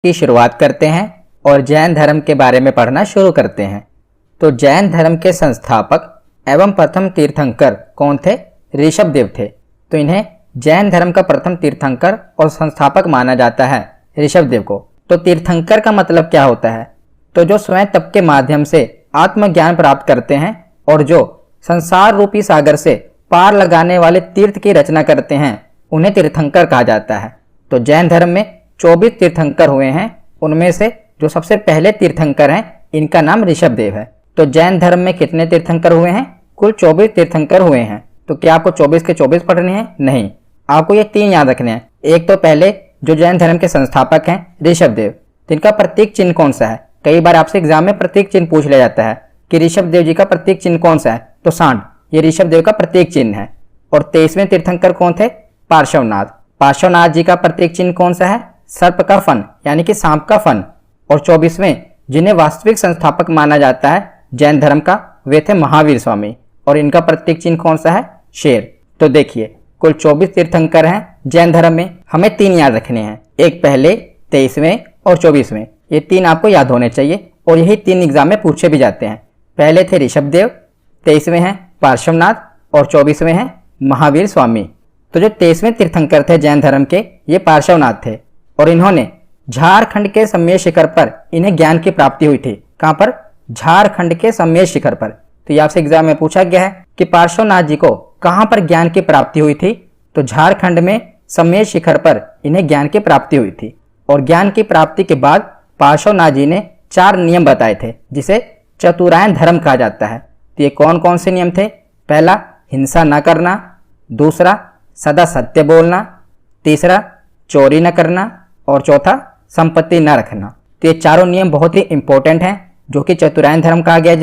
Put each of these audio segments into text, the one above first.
की शुरुआत करते हैं और जैन धर्म के बारे में पढ़ना शुरू करते हैं। तो जैन धर्म के संस्थापक एवं प्रथम तीर्थंकर कौन थे? ऋषभदेव थे। तो इन्हें जैन धर्म का प्रथम तीर्थंकर और संस्थापक माना जाता है, ऋषभदेव को। तो तीर्थंकर का मतलब क्या होता है? तो जो स्वयं तप के माध्यम से आत्मज्ञान प्राप्त करते हैं और जो संसार रूपी सागर से पार लगाने वाले तीर्थ की रचना करते हैं, उन्हें तीर्थंकर कहा जाता है। तो जैन धर्म में 24 तीर्थंकर हुए हैं। उनमें से जो सबसे पहले तीर्थंकर हैं, इनका नाम ऋषभदेव है। तो जैन धर्म में कितने तीर्थंकर हुए हैं? कुल 24 तीर्थंकर हुए हैं। तो क्या आपको 24 के 24 पढ़ने हैं? नहीं, आपको ये 3 याद रखने हैं। एक तो पहले जो जैन धर्म के संस्थापक हैं ऋषभदेव, जिनका प्रतीक चिन्ह कौन सा है? कई बार आपसे एग्जाम में प्रतीक चिन्ह पूछ लिया जाता है कि ऋषभदेव जी का प्रतीक चिन्ह कौन सा है? तो सांड, ये ऋषभदेव का प्रतीक चिन्ह है। और 23वें तीर्थंकर कौन थे? पार्श्वनाथ। पार्श्वनाथ जी का प्रतीक चिन्ह कौन सा है? सर्प का फन, यानी कि सांप का फन। और 24वें जिन्हें वास्तविक संस्थापक माना जाता है जैन धर्म का, वे थे महावीर स्वामी। और इनका प्रतीक चिन्ह कौन सा है? शेर। तो देखिए, कुल 24 तीर्थंकर हैं जैन धर्म में। हमें 3 याद रखने हैं, एक पहले, 23वें और 24वें। ये 3 आपको याद होने चाहिए और यही 3 एग्जाम में पूछे भी जाते हैं। पहले थे ऋषभदेव, 23वें हैं पार्श्वनाथ और 24वें हैं महावीर स्वामी। तो जो 23वें तीर्थंकर थे जैन धर्म के, ये पार्श्वनाथ थे और इन्होंने झारखंड के सम्मेद शिखर पर इन्हें ज्ञान की प्राप्ति हुई थी। कहाँ पर? झारखंड के सम्मेद शिखर पर। तो ये आपसे एग्जाम में पूछा गया है कि पार्श्वनाथ जी को कहाँ पर ज्ञान की प्राप्ति हुई थी? तो झारखंड में सम्मेद शिखर पर इन्हें ज्ञान की प्राप्ति हुई थी। और ज्ञान की प्राप्ति के बाद पार्श्वनाथ जी ने 4 नियम बताए थे, जिसे चतुरायन धर्म कहा जाता है। तो ये कौन कौन से नियम थे? पहला, हिंसा न करना। दूसरा, सदा सत्य बोलना। तीसरा, चोरी न करना। और चौथा, संपत्ति न रखना। तो ये चारों नियम बहुत ही इंपॉर्टेंट हैं, जो कि चतुरायन धर्म कहा गया,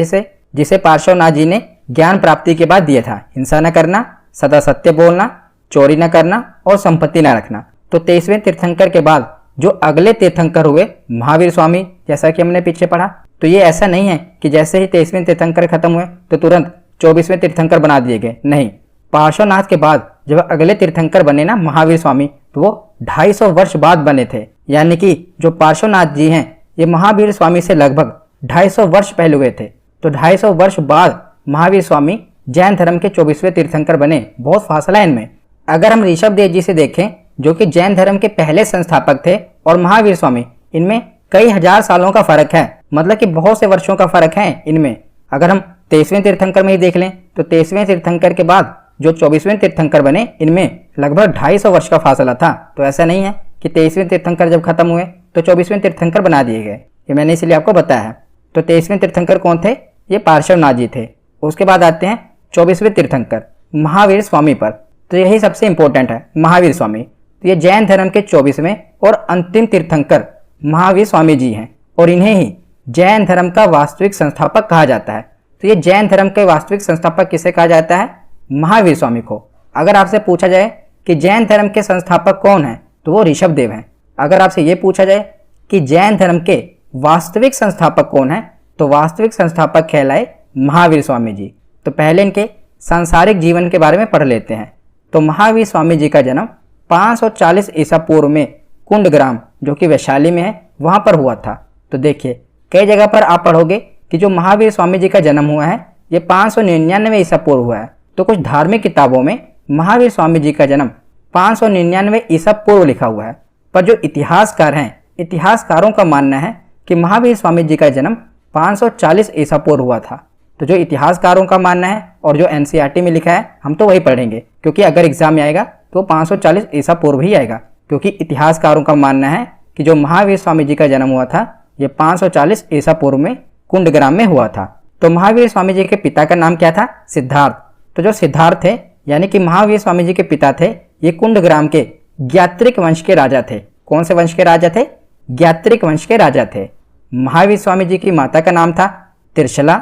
जिसे पार्श्वनाथ जी ने ज्ञान प्राप्ति के बाद दिया था। हिंसा न करना, सदा सत्य बोलना, चोरी न करना और संपत्ति न रखना। तो 23वें तीर्थंकर के बाद जो अगले तीर्थंकर हुए महावीर स्वामी, जैसा कि हमने पीछे पढ़ा, तो ये ऐसा नहीं है कि जैसे ही 23वें तीर्थंकर खत्म हुए तो तुरंत 24वें तीर्थंकर बना दिए गए। नहीं, पार्श्वनाथ के बाद जब अगले तीर्थंकर बने ना महावीर स्वामी, तो वो 250 वर्ष बाद बने थे। यानी कि जो पार्श्वनाथ जी हैं, ये महावीर स्वामी से लगभग 250 वर्ष पहले हुए थे। तो 250 वर्ष बाद महावीर स्वामी जैन धर्म के 24वें तीर्थंकर बने। बहुत फासला है इनमें। अगर हम ऋषभदेव जी से देखें, जो कि जैन धर्म के पहले संस्थापक थे, और महावीर स्वामी, इनमें कई हजार सालों का फर्क है। मतलब कि बहुत से वर्षों का फर्क है इनमें। अगर हम 23वें तीर्थंकर में ही देख लें, तो 23वें तीर्थंकर के बाद जो 24वें तीर्थंकर बने, इनमें लगभग 250 वर्ष का फासला था। तो ऐसा नहीं है कि 23वें तीर्थंकर जब खत्म हुए तो 24वें तीर्थंकर बना दिए गए। ये मैंने इसलिए आपको बताया है। तो 23वें तीर्थंकर कौन थे? ये पार्श्वनाथ जी थे। उसके बाद आते हैं 24वें तीर्थंकर महावीर स्वामी पर। तो यही सबसे इंपॉर्टेंट है, महावीर स्वामी। तो ये जैन धर्म के 24वें और अंतिम तीर्थंकर महावीर स्वामी जी हैं और इन्हें ही जैन धर्म का वास्तविक संस्थापक कहा जाता है। तो ये जैन धर्म के वास्तविक संस्थापक किसे कहा जाता है? महावीर स्वामी को। अगर आपसे पूछा जाए कि जैन धर्म के संस्थापक कौन है, तो वो ऋषभदेव हैं। अगर आपसे ये पूछा जाए कि जैन धर्म के वास्तविक संस्थापक कौन है, तो वास्तविक संस्थापक कहलाए महावीर स्वामी जी। तो पहले इनके सांसारिक जीवन के बारे में पढ़ लेते हैं। तो महावीर स्वामी जी का जन्म 540 ईसा पूर्व में कुंडग्राम, जो कि वैशाली में है, वहां पर हुआ था। तो देखिए, कई जगह पर आप पढ़ोगे कि जो महावीर स्वामी जी का जन्म हुआ है, ये 599 ईसा पूर्व हुआ है। तो कुछ धार्मिक किताबों में महावीर स्वामी जी का जन्म 599 ईसा पूर्व लिखा हुआ है। पर जो इतिहासकार हैं, इतिहासकारों का मानना है कि महावीर स्वामी जी का जन्म 540 ईसा पूर्व हुआ था। तो जो इतिहासकारों का मानना है और जो एनसीईआरटी में लिखा है, हम तो वही पढ़ेंगे, क्योंकि अगर एग्जाम में आएगा तो 540 ईसा पूर्व ही आएगा। क्योंकि इतिहासकारों का मानना है कि जो महावीर स्वामी जी का जन्म हुआ था, ये 540 ईसा पूर्व में कुंडग्राम में हुआ था। तो महावीर स्वामी जी के पिता का नाम क्या था? सिद्धार्थ। तो जो सिद्धार्थ थे, यानी कि महावीर स्वामी जी के पिता थे, ये कुंडग्राम के ज्ञात्रिक वंश के राजा थे। कौन से वंश के राजा थे? ज्ञात्रिक वंश के राजा थे। महावीर स्वामी जी की माता का नाम था त्रिशला।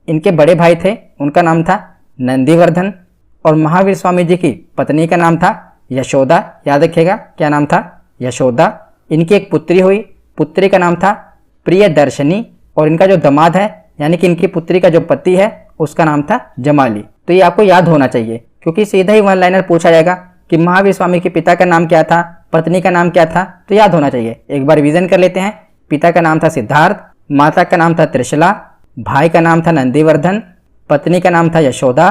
इनके बड़े भाई थे, उनका नाम था नंदीवर्धन। और महावीर स्वामी जी की पत्नी का नाम था यशोदा। याद रखिएगा, क्या नाम था? यशोदा। इनकी एक पुत्री हुई, पुत्री का नाम था प्रियदर्शनी। और इनका जो दामाद है, यानी कि इनकी पुत्री का जो पति है, उसका नाम था जमाली। तो ये आपको याद होना चाहिए, क्योंकि सीधा ही वन लाइनर पूछा जाएगा कि महावीर स्वामी के पिता का नाम क्या था, पत्नी का नाम क्या था, तो याद होना चाहिए। एक बार रिवीजन कर लेते हैं। पिता का नाम था सिद्धार्थ, माता का नाम था त्रिशला, भाई का नाम था नंदीवर्धन, पत्नी का नाम था यशोदा,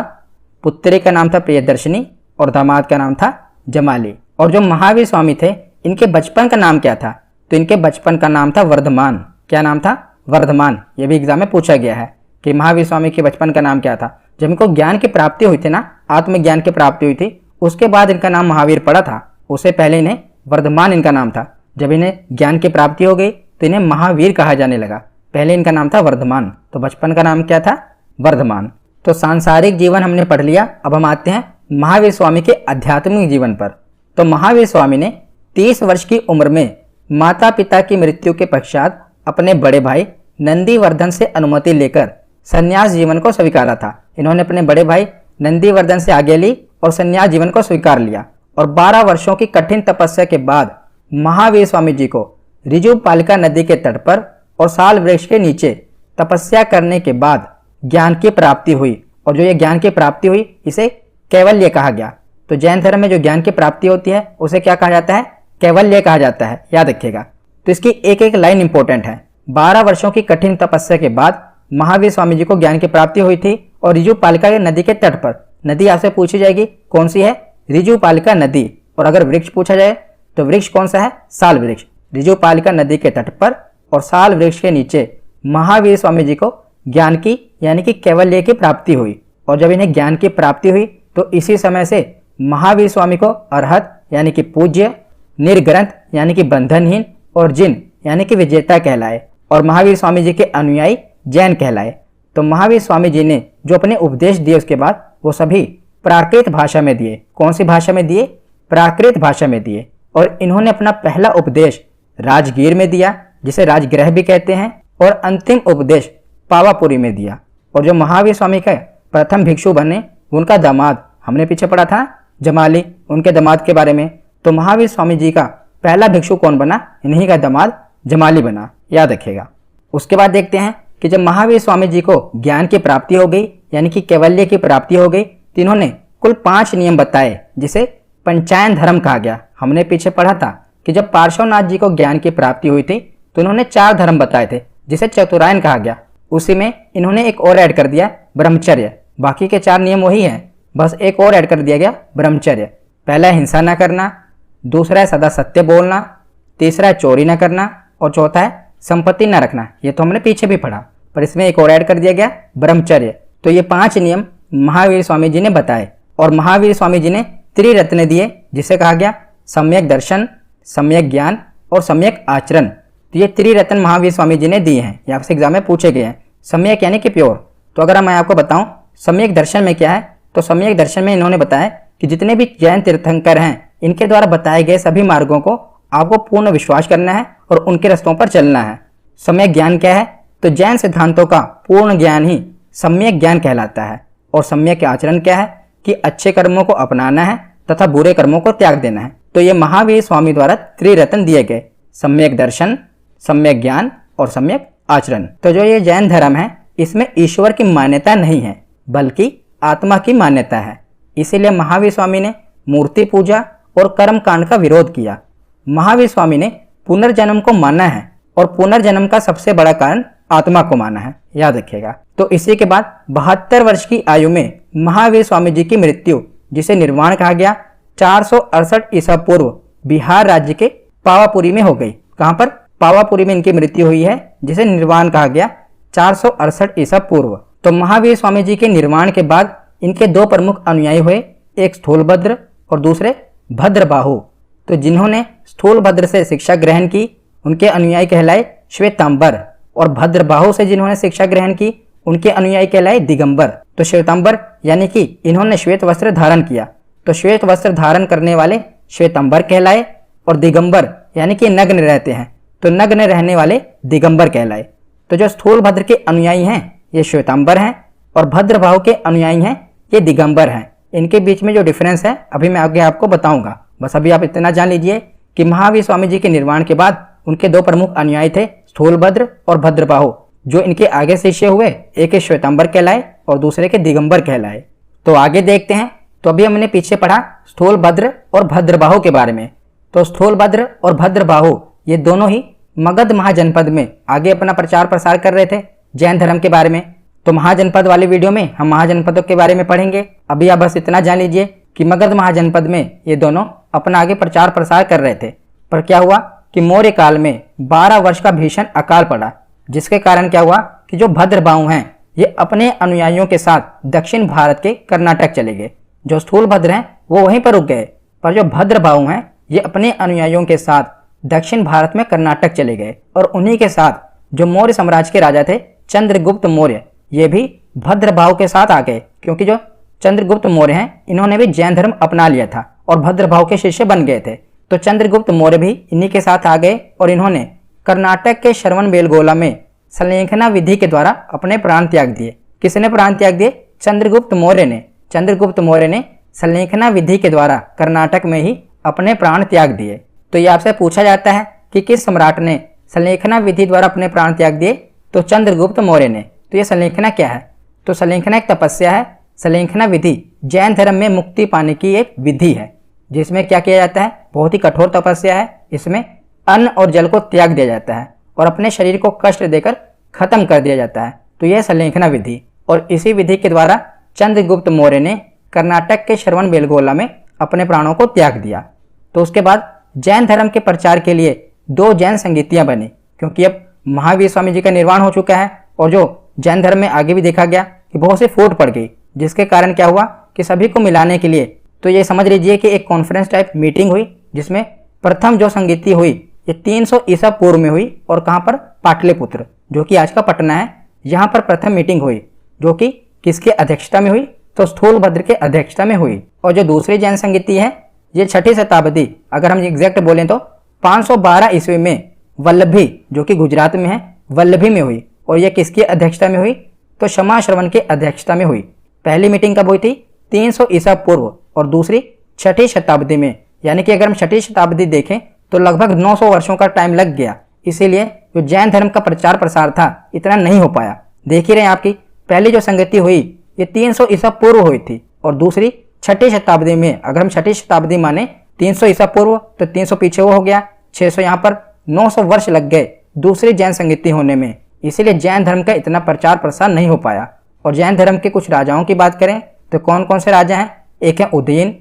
पुत्री का नाम था प्रियदर्शनी और दामाद का नाम था जमाली। और जो महावीर स्वामी थे इनके बचपन का नाम क्या था, तो इनके बचपन का नाम था वर्धमान। क्या नाम था? वर्धमान। ये भी एग्जाम में पूछा गया है कि महावीर स्वामी के बचपन का नाम क्या था। जब इनको ज्ञान की प्राप्ति हुई थी ना, आत्मज्ञान की प्राप्ति हुई थी, उसके बाद इनका नाम महावीर पड़ा था। उससे पहले इन्हें वर्धमान इनका नाम था। जब इन्हें ज्ञान की प्राप्ति हो गई तो इन्हें महावीर कहा जाने लगा। पहले इनका नाम था वर्धमान, तो बचपन का नाम क्या था? वर्धमान। तो सांसारिक जीवन हमने पढ़ लिया। अब हम आते हैं महावीर स्वामी के आध्यात्मिक जीवन पर। तो महावीर स्वामी ने 30 वर्ष की उम्र में माता पिता की मृत्यु के पश्चात अपने बड़े भाई नंदीवर्धन से अनुमति लेकर संन्यास जीवन को स्वीकारा था। इन्होंने अपने बड़े भाई नंदीवर्धन से आज्ञा ली और संन्यास जीवन को स्वीकार लिया। और 12 वर्षों की कठिन तपस्या के बाद महावीर स्वामी जी को ऋजुपालिका नदी के तट पर और साल वृक्ष के नीचे तपस्या करने के बाद ज्ञान की प्राप्ति हुई। और जो ये ज्ञान की प्राप्ति हुई इसे कैवल्य कहा गया। तो जैन धर्म में जो ज्ञान की प्राप्ति होती है उसे क्या कहा जाता है? कैवल्य कहा जाता है। याद रखिएगा। तो इसकी एक एक लाइन इंपॉर्टेंट है। 12 वर्षों की कठिन तपस्या के बाद महावीर स्वामी जी को ज्ञान की प्राप्ति हुई थी और ऋजुपालिका के नदी के तट पर, नदी आपसे पूछी जाएगी कौन सी है? ऋजुपालिका नदी। और अगर वृक्ष पूछा जाए तो वृक्ष कौन सा है? साल वृक्ष। ऋजुपालिका नदी के तट पर और साल वृक्ष के नीचे महावीर स्वामी जी को ज्ञान की यानी कि कैवल्य की प्राप्ति हुई। और जब इन्हें ज्ञान की प्राप्ति हुई तो इसी समय से महावीर स्वामी को अरहत यानी कि पूज्य, निर्ग्रंथ यानी कि बंधनहीन और जिन यानी कि विजेता कहलाए। और महावीर स्वामी जी के अनुयायी जैन कहलाए। तो महावीर स्वामी जी ने जो अपने उपदेश दिए उसके बाद वो सभी प्राकृत भाषा में दिए। कौन सी भाषा में दिए? प्राकृत भाषा में दिए। और इन्होंने अपना पहला उपदेश राजगीर में दिया, जिसे राजगृह भी कहते हैं, और अंतिम उपदेश पावापुरी में दिया। और जो महावीर स्वामी का प्रथम भिक्षु बने उनका दामाद हमने पीछे पढ़ा था जमाली, उनके दामाद के बारे में। तो महावीर स्वामी जी का पहला भिक्षु कौन बना? इन्हीं का दामाद जमाली बना। याद रखिएगा। उसके बाद देखते हैं कि जब महावीर स्वामी जी को ज्ञान की प्राप्ति हो गई यानी कि कैवल्य की प्राप्ति हो गई तो इन्होंने कुल 5 नियम बताए जिसे पंचायन धर्म कहा गया। हमने पीछे पढ़ा था कि जब पार्श्वनाथ जी को ज्ञान की प्राप्ति हुई थी तो इन्होंने 4 धर्म बताए थे जिसे चतुरायन कहा गया। उसी में इन्होंने एक और ऐड कर दिया, ब्रह्मचर्य। बाकी के 4 नियम वही हैं, बस एक और ऐड कर दिया गया, ब्रह्मचर्य। पहला है हिंसा न करना, दूसरा है सदा सत्य बोलना, तीसरा है चोरी न करना और चौथा है संपत्ति न रखना। ये तो हमने पीछे भी पढ़ा, पर इसमें एक और ऐड कर दिया गया, ब्रह्मचर्य। तो ये 5 नियम महावीर स्वामी जी ने बताए। और महावीर स्वामी जी ने त्रिरत्न दिए जिसे कहा गया सम्यक दर्शन, सम्यक ज्ञान और सम्यक आचरण। तो ये त्रिरत्न महावीर स्वामी जी ने दिए हैं। ये आपसे एग्जाम में पूछे गए हैं। सम्यक यानी कि प्योर। तो अगर मैं आपको बताऊं सम्यक दर्शन में क्या है, तो सम्यक दर्शन में इन्होंने बताया कि जितने भी जैन तीर्थंकर हैं इनके द्वारा बताए गए सभी मार्गों को आपको पूर्ण विश्वास करना है और उनके रास्तों पर चलना है। सम्यक ज्ञान क्या है? तो जैन सिद्धांतों का पूर्ण ज्ञान ही सम्यक ज्ञान कहलाता है। और सम्यक आचरण क्या है? कि अच्छे कर्मों को अपनाना है तथा बुरे कर्मों को त्याग देना है। तो ये महावीर स्वामी द्वारा त्रिरत्न दिए गए, सम्यक दर्शन, सम्यक ज्ञान और सम्यक आचरण। तो जो ये जैन धर्म है इसमें ईश्वर की मान्यता नहीं है बल्कि आत्मा की मान्यता है। इसीलिए महावीर स्वामी ने मूर्ति पूजा और कर्म कांड का विरोध किया। महावीर स्वामी ने पुनर्जन्म को माना है और पुनर्जन्म का सबसे बड़ा कारण आत्मा को माना है। याद रखिएगा। तो इसी के बाद 72 वर्ष की आयु में महावीर स्वामी जी की मृत्यु, जिसे निर्वाण कहा गया, 468 ईसा पूर्व बिहार राज्य के पावापुरी में हो गई। कहां पर? पावापुरी में इनकी मृत्यु हुई है जिसे निर्वाण कहा गया 468 ईसा पूर्व। तो महावीर स्वामी जी के निर्वाण के बाद इनके 2 प्रमुख अनुयायी हुए, एक स्थूलभद्र और दूसरे भद्रबाहु। तो जिन्होंने स्थूलभद्र से शिक्षा ग्रहण की उनके अनुयायी कहलाए श्वेतांबर, और भद्रबाहु से जिन्होंने शिक्षा ग्रहण की उनके अनुयायी कहलाए दिगंबर। तो श्वेतांबर यानी कि इन्होंने श्वेत वस्त्र धारण किया, तो श्वेत वस्त्र धारण करने वाले श्वेतांबर कहलाए, और दिगंबर यानी कि नग्न रहते हैं तो नग्न रहने वाले दिगंबर कहलाए। तो जो स्थूलभद्र के अनुयायी हैं ये श्वेतांबर हैं और भद्रबाहु के अनुयायी हैं ये दिगंबर हैं। इनके बीच में जो डिफरेंस है अभी मैं आगे आपको बताऊंगा। बस अभी आप इतना जान लीजिए कि महावीर स्वामी जी के निर्वाण के बाद उनके 2 प्रमुख अनुयायी थे, स्थूलभद्र और भद्रबाहु। जो इनके आगे शिष्य हुए, एक श्वेतांबर कहलाए और दूसरे के दिगंबर कहलाए। तो आगे देखते हैं तो अभी हमने पीछे पढ़ा स्थूलभद्र और भद्रबाहु के बारे में। तो स्थूलभद्र और भद्रबाहु ये दोनों ही मगध महाजनपद में आगे अपना प्रचार प्रसार कर रहे थे जैन धर्म के बारे में। तो महाजनपद वाले वीडियो में हम महाजनपदों के बारे में पढ़ेंगे। अभी आप बस इतना जान लीजिए कि मगध महाजनपद में ये दोनों अपना आगे प्रचार प्रसार कर रहे थे। पर क्या हुआ कि मौर्य काल में 12 वर्ष का भीषण अकाल पड़ा, जिसके कारण क्या हुआ कि जो भद्रबाहु हैं ये अपने अनुयायियों के साथ दक्षिण भारत के कर्नाटक चले गए। जो स्थूलभद्र हैं वो वहीं पर रुक गए, पर जो भद्रबाहु हैं ये अपने अनुयायियों के साथ दक्षिण भारत में कर्नाटक चले गए। और उन्हीं के साथ जो मौर्य साम्राज्य के राजा थे चंद्रगुप्त मौर्य, ये भी भद्रबाहु के साथ आ गए, क्योंकि जो चंद्रगुप्त मौर्य हैं इन्होंने भी जैन धर्म अपना लिया था और भद्रबाहु के शिष्य बन गए थे। तो चंद्रगुप्त मौर्य भी इन्हीं के साथ आ गए और इन्होंने कर्नाटक के श्रवणबेलगोला में संलेखना विधि के द्वारा अपने प्राण त्याग दिए। किसने प्राण त्याग दिए? चंद्रगुप्त मौर्य ने। चंद्रगुप्त मौर्य ने संलेखना विधि के द्वारा कर्नाटक में ही अपने प्राण त्याग दिए। तो ये आपसे पूछा जाता है कि किस सम्राट ने संलेखना विधि द्वारा अपने प्राण त्याग दिए? तो चंद्रगुप्त मौर्य ने। तो ये संलेखना क्या है? तो संलेखना एक तपस्या है। संलेखना विधि जैन धर्म में मुक्ति पाने की एक विधि है, जिसमें क्या किया जाता है? बहुत ही कठोर तपस्या है। इसमें अन्न और जल को त्याग दिया जाता है और अपने शरीर को कष्ट देकर खत्म कर दिया जाता है। तो यह संलेखना विधि, और इसी विधि के द्वारा चंद्रगुप्त मौर्य ने कर्नाटक के श्रवणबेलगोला में अपने प्राणों को त्याग दिया। तो उसके बाद जैन धर्म के प्रचार के लिए 2 जैन संगीतियां बनी, क्योंकि अब महावीर स्वामी जी का निर्वाण हो चुका है और जो जैन धर्म में आगे भी देखा गया कि बहुत सी फूट पड़ गई, जिसके कारण क्या हुआ कि सभी को मिलाने के लिए तो ये समझ लीजिए कि एक कॉन्फ्रेंस टाइप मीटिंग हुई, जिसमें प्रथम जो संगीति हुई ये 300 ईसा पूर्व में हुई। और कहाँ पर? पाटलिपुत्र, जो कि आज का पटना है। यहाँ पर प्रथम मीटिंग हुई, जो कि किसके अध्यक्षता में हुई? तो स्थूलभद्र के अध्यक्षता में हुई। और जो दूसरी जैन संगीति है ये 6ठी शताब्दी, अगर हम एग्जैक्ट बोलें तो 512 ईस्वी में वल्लभी, जो कि गुजरात में है, वल्लभी में हुई। और यह किसकी अध्यक्षता में हुई? तो क्षमा श्रवण के अध्यक्षता में हुई। पहली मीटिंग कब हुई थी? 300 ईसा पूर्व, और दूसरी 6ठी शताब्दी में। यानी कि अगर हम 6ठी शताब्दी देखें तो लगभग 900 वर्षों का टाइम लग गया। इसीलिए जो जैन धर्म का प्रचार प्रसार था इतना नहीं हो पाया। देख ही रहे हैं आपकी पहली जो संगति हुई ये 300 ईसा पूर्व हुई थी, और दूसरी 6ठी शताब्दी में। अगर हम 6ठी शताब्दी माने 300 ईसा पूर्व तो 300 पीछे वो हो गया, 600 यहाँ पर, 900 वर्ष लग गए दूसरी जैन संगति होने में। इसीलिए जैन धर्म का इतना प्रचार प्रसार नहीं हो पाया। और जैन धर्म के कुछ राजाओं की बात करें तो कौन कौन से राजा हैं? एक है उदयन,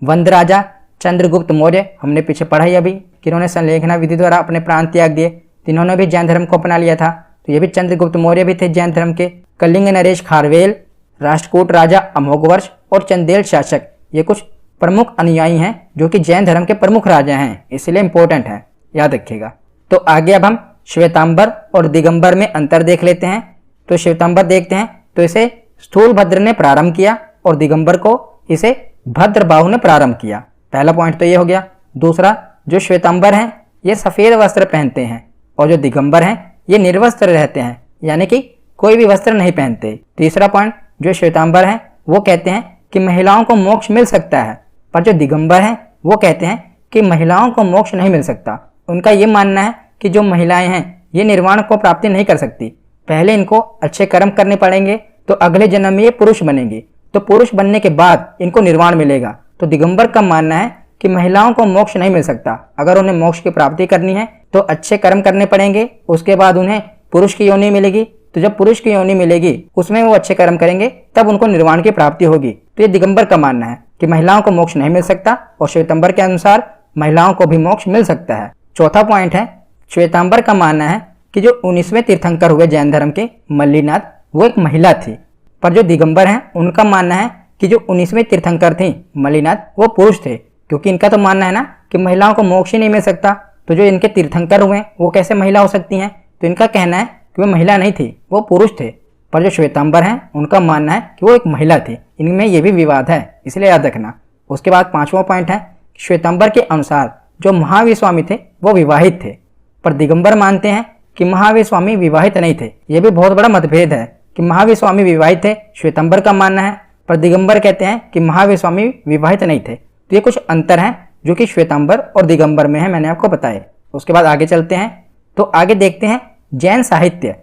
वंद राजा, चंद्रगुप्त मौर्य, हमने पीछे पढ़ा ही अभी कि इन्होंने संलेखना विधि द्वारा अपने प्राण त्याग दिए। इन्होंने भी जैन धर्म को अपना लिया था। तो ये भी चंद्रगुप्त मौर्य भी थे जैन धर्म के। कलिंग नरेश खारवेल, राष्ट्रकूट राजा अमोघवर्ष और चंदेल शासक, ये कुछ प्रमुख अनुयायी हैं जो कि जैन धर्म के प्रमुख राजा हैं, इसलिए इंपॉर्टेंट है, याद रखिएगा। तो आगे अब हम श्वेतांबर और दिगंबर में अंतर देख लेते हैं। तो श्वेतांबर देखते हैं तो इसे स्थूलभद्र ने प्रारंभ किया और दिगंबर को इसे भद्रबाहु ने प्रारंभ किया। पहला पॉइंट तो ये हो गया। दूसरा, जो श्वेतांबर हैं ये सफ़ेद वस्त्र पहनते हैं और जो दिगंबर हैं ये निर्वस्त्र रहते हैं, यानी कि कोई भी वस्त्र नहीं पहनते। तीसरा पॉइंट, जो श्वेतांबर हैं वो कहते हैं कि महिलाओं को मोक्ष मिल सकता है, पर जो दिगंबर हैं वो कहते हैं कि महिलाओं को मोक्ष नहीं मिल सकता। उनका ये मानना है कि जो महिलाएं हैं ये निर्वाण को प्राप्ति नहीं कर सकती, पहले इनको अच्छे कर्म करने पड़ेंगे तो अगले जन्म में ये पुरुष बनेंगी, तो पुरुष बनने के बाद इनको निर्वाण मिलेगा। तो दिगंबर का मानना है कि महिलाओं को मोक्ष नहीं मिल सकता, अगर उन्हें मोक्ष की प्राप्ति करनी है तो अच्छे कर्म करने पड़ेंगे, उसके बाद उन्हें पुरुष की योनि मिलेगी। तो जब पुरुष की योनि मिलेगी उसमें वो अच्छे कर्म करेंगे तब उनको निर्वाण की प्राप्ति होगी। तो ये दिगंबर का मानना है कि महिलाओं को मोक्ष नहीं मिल सकता, और श्वेतांबर के अनुसार महिलाओं को भी मोक्ष मिल सकता है। चौथा पॉइंट है, श्वेतांबर का मानना है कि जो 19वें तीर्थंकर हुए जैन धर्म के मल्लीनाथ, वो एक महिला थी, पर जो दिगंबर हैं उनका मानना है कि जो 19वें तीर्थंकर थी मल्लीनाथ वो पुरुष थे, क्योंकि इनका तो मानना है ना कि महिलाओं को मोक्ष ही नहीं मिल सकता, तो जो इनके तीर्थंकर हुए वो कैसे महिला हो सकती हैं? तो इनका कहना है कि वो महिला नहीं थी, वो पुरुष थे। पर जो श्वेतांबर हैं उनका मानना है कि वो एक महिला थी। इनमें ये भी विवाद है, इसलिए याद रखना। उसके बाद 5वां पॉइंट है, श्वेतांबर के अनुसार जो महावीर स्वामी थे वो विवाहित थे, पर दिगंबर मानते हैं कि महावीर स्वामी विवाहित नहीं थे। ये भी बहुत बड़ा मतभेद है कि महावीर स्वामी विवाहित थे, श्वेतांबर का मानना है, पर दिगंबर कहते हैं कि महावीर स्वामी विवाहित नहीं थे। तो ये कुछ अंतर हैं जो कि श्वेतांबर और दिगंबर में है, मैंने आपको बताया। उसके बाद आगे चलते हैं, तो आगे देखते हैं जैन साहित्य।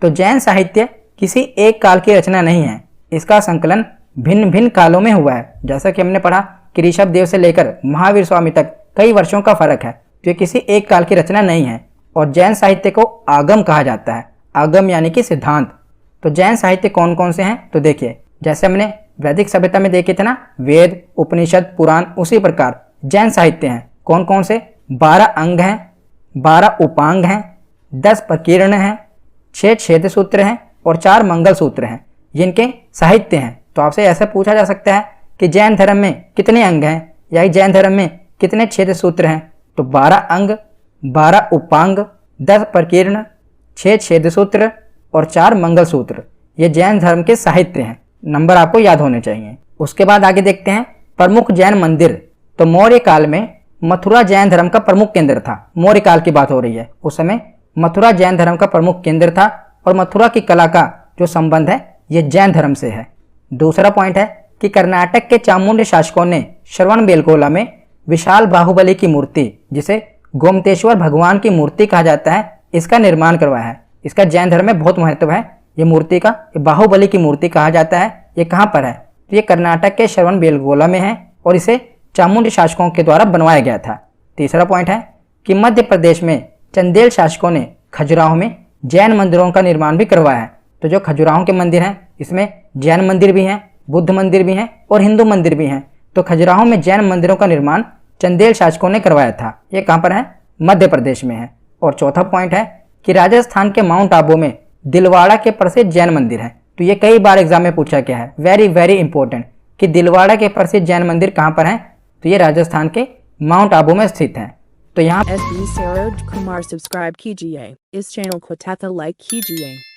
तो जैन साहित्य किसी एक काल की रचना नहीं है, इसका संकलन भिन्न भिन्न कालों में हुआ है। जैसा कि हमने पढ़ा कि ऋषभ देव से लेकर महावीर स्वामी तक कई वर्षों का फर्क है, तो ये किसी एक काल की रचना नहीं है। और जैन साहित्य को आगम कहा जाता है। आगम यानी कि सिद्धांत। तो जैन साहित्य कौन कौन से हैं, तो देखिए जैसे हमने वैदिक सभ्यता में देखे थे ना, वेद, उपनिषद, पुराण, उसी प्रकार जैन साहित्य हैं। कौन कौन से? 12 अंग हैं, 12 उपांग हैं, 10 प्रकीर्ण हैं, 6 छेद सूत्र हैं और 4 मंगल सूत्र हैं। जिनके साहित्य हैं। तो आपसे ऐसा पूछा जा सकता है कि जैन धर्म में कितने अंग हैं या जैन धर्म में कितने छेद सूत्र हैं? तो 12 अंग, 12 उपांग, 10 प्रकीर्ण, 6 छेद सूत्र और 4 मंगल सूत्र, ये जैन धर्म के साहित्य हैं। नंबर आपको याद होने चाहिए। उसके बाद आगे देखते हैं प्रमुख जैन मंदिर। तो मौर्य काल में मथुरा जैन धर्म का प्रमुख केंद्र था। मौर्य काल की बात हो रही है, उस समय मथुरा जैन धर्म का प्रमुख केंद्र था और मथुरा की कला का जो संबंध है ये जैन धर्म से है। दूसरा पॉइंट है कि कर्नाटक के चामुंड शासकों ने श्रवणबेलगोला में विशाल बाहुबली की मूर्ति, जिसे गोमतेश्वर भगवान की मूर्ति कहा जाता है, इसका निर्माण करवाया है। इसका जैन धर्म में बहुत महत्व है। ये मूर्ति का बाहुबली की मूर्ति कहा जाता है। ये कहाँ पर है? तो ये कर्नाटक के श्रवणबेलगोला में है और इसे चामुंड शासकों के द्वारा बनवाया गया था। तीसरा पॉइंट है कि मध्य प्रदेश में चंदेल शासकों ने खजुराहो में जैन मंदिरों का निर्माण भी करवाया है। तो जो खजुराहो के मंदिर हैं इसमें जैन मंदिर भी हैं, बुद्ध मंदिर भी हैं और हिंदू मंदिर भी हैं। तो खजुराहो में जैन मंदिरों का निर्माण चंदेल शासकों ने करवाया था। ये कहाँ पर है? मध्य प्रदेश में है। और चौथा पॉइंट है कि राजस्थान के माउंट आबू में दिलवाड़ा के प्रसिद्ध जैन मंदिर है। तो ये कई बार एग्जाम में पूछा गया है, वेरी वेरी इंपॉर्टेंट, कि दिलवाड़ा के प्रसिद्ध जैन मंदिर कहाँ पर हैं? तो ये राजस्थान के माउंट आबू में स्थित है। तो यहाँ SB Saroj Kumar सब्सक्राइब कीजिए, इस चैनल को लाइक कीजिए।